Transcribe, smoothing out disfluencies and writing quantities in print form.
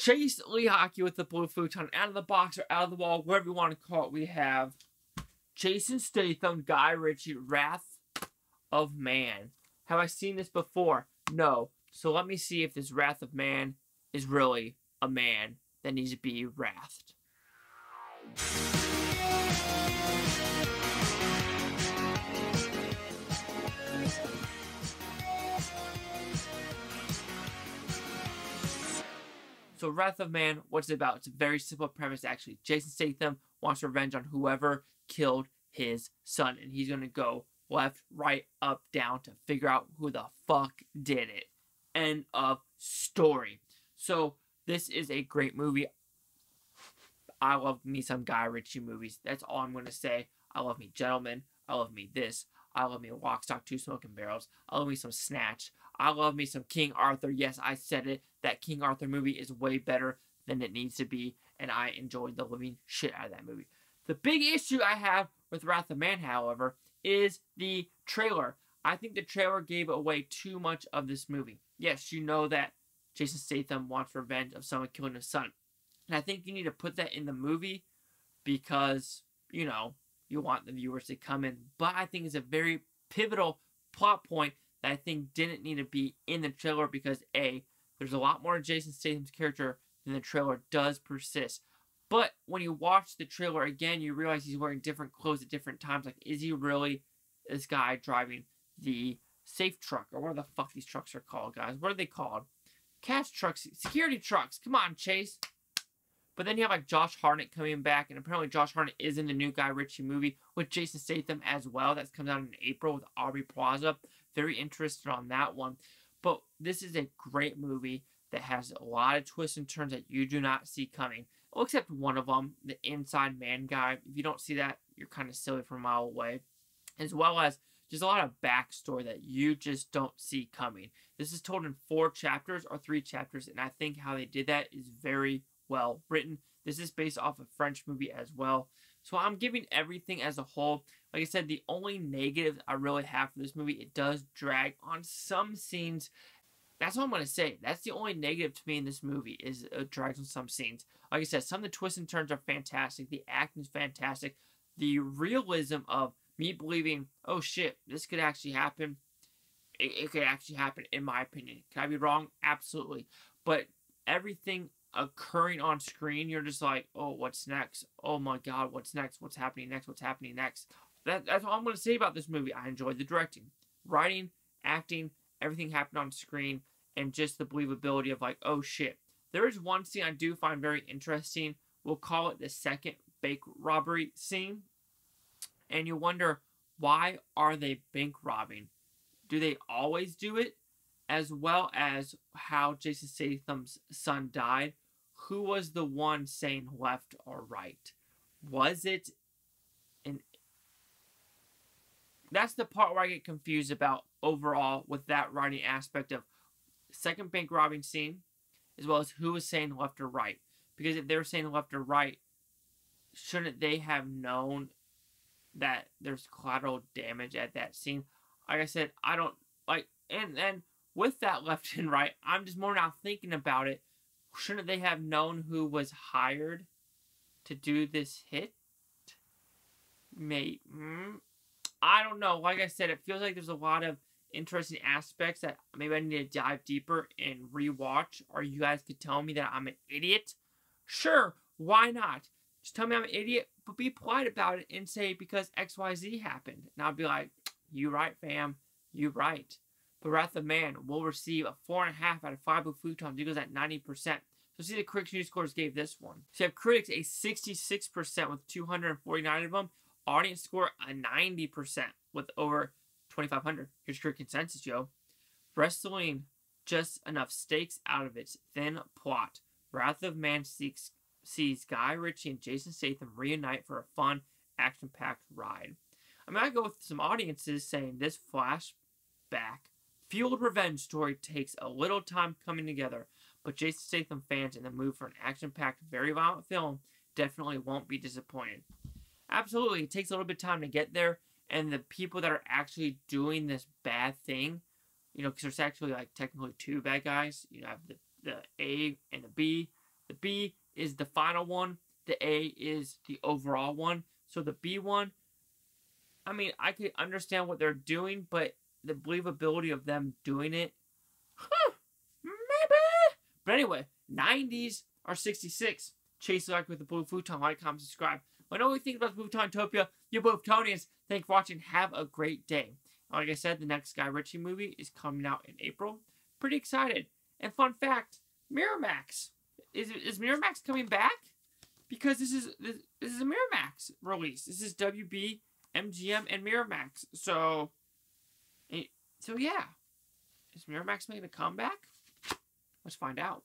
Chase Lee Hockey with the blue futon out of the box or out of the wall, whatever you want to call it. We have Jason Statham, Guy Ritchie, Wrath of Man. Have I seen this before? No. So let me see if this Wrath of Man is really a man that needs to be wrathed. So Wrath of Man, what's it about? It's a very simple premise, actually. Jason Statham wants revenge on whoever killed his son. And he's going to go left, right, up, down to figure out who the fuck did it. End of story. So this is a great movie. I love me some Guy Ritchie movies. That's all I'm going to say. I love me Gentlemen. I love me this. I love me Lock, Stock, Two Smoking Barrels. I love me some Snatch. I love me some King Arthur. Yes, I said it. That King Arthur movie is way better than it needs to be, and I enjoyed the living shit out of that movie. The big issue I have with Wrath of Man, however, is the trailer. I think the trailer gave away too much of this movie. Yes, you know that Jason Statham wants revenge of someone killing his son. And I think you need to put that in the movie because, you know, you want the viewers to come in. But I think it's a very pivotal plot point that I think didn't need to be in the trailer because, A, there's a lot more of Jason Statham's character than the trailer does persist. But when you watch the trailer again, you realize he's wearing different clothes at different times. Like, is he really this guy driving the safe truck? Or what the fuck these trucks are called, guys? What are they called? Cash trucks, security trucks. Come on, Chase. But then you have like Josh Hartnett coming back, and apparently Josh Hartnett is in the new Guy Ritchie movie with Jason Statham as well. That comes out in April with Aubrey Plaza. Very interested on that one. But this is a great movie that has a lot of twists and turns that you do not see coming. Well, except one of them, the Inside Man guy. If you don't see that, you're kind of silly from a mile away. As well as just a lot of backstory that you just don't see coming. This is told in 4 chapters or 3 chapters, and I think how they did that is very well written. This is based off a French movie as well. So I'm giving everything as a whole. Like I said, the only negative I really have for this movie, it does drag on some scenes. That's all I'm going to say. That's the only negative to me in this movie, is it drags on some scenes. Like I said, some of the twists and turns are fantastic. The acting is fantastic. The realism of me believing, oh shit, this could actually happen. It could actually happen, in my opinion. Can I be wrong? Absolutely. But everything occurring on screen, you're just like, oh, what's next? Oh my god, what's next? What's happening next? What's happening next? That's all I'm going to say about this movie. I enjoyed the directing, writing, acting, everything happened on screen, and just the believability of like, oh shit. There is one scene I do find very interesting. We'll call it the second bank robbery scene. And you wonder, why are they bank robbing? Do they always do it? As well as how Jason Statham's son died. Who was the one saying left or right? Was it an... That's the part where I get confused about overall with that writing aspect of second bank robbing scene, as well as who was saying left or right. Because if they were saying left or right, shouldn't they have known that there's collateral damage at that scene? Like I said, I don't like, and with that left and right, I'm just more now thinking about it. Shouldn't they have known who was hired to do this hit? Maybe. I don't know. Like I said, it feels like there's a lot of interesting aspects that maybe I need to dive deeper and rewatch, or you guys could tell me that I'm an idiot. Sure, why not? Just tell me I'm an idiot, but be polite about it and say because XYZ happened. And I'll be like, you right, fam. You right. But Wrath of Man will receive a 4.5 out of 5 Blue Futons. It goes at 90%. So see the critics' news scores gave this one. So you have critics a 66% with 249 of them. Audience score a 90% with over 2,500. Here's your consensus, yo. Wrestling just enough stakes out of its thin plot. Wrath of Man sees Guy Ritchie and Jason Statham reunite for a fun, action-packed ride. I mean, I go with some audiences saying this flashback fueled revenge story takes a little time coming together, but Jason Statham fans in the mood for an action-packed, very violent film definitely won't be disappointed. Absolutely, it takes a little bit of time to get there, and the people that are actually doing this bad thing, you know, because there's actually like technically 2 bad guys. You have the A and the B, B is the final one. The A is the overall one. So the B one, I mean, I could understand what they're doing, but the believability of them doing it, maybe. But anyway, 90s are 66. Chase like with the blue futon. Like, comment, subscribe. Let me know what you think about Futopia. You Futonians. Thanks for watching. Have a great day. Like I said, the next Guy Ritchie movie is coming out in April. Pretty excited. And fun fact, Miramax. Is Miramax coming back? Because this is a Miramax release. This is WB, MGM, and Miramax. So yeah. Is Miramax making a comeback? Let's find out.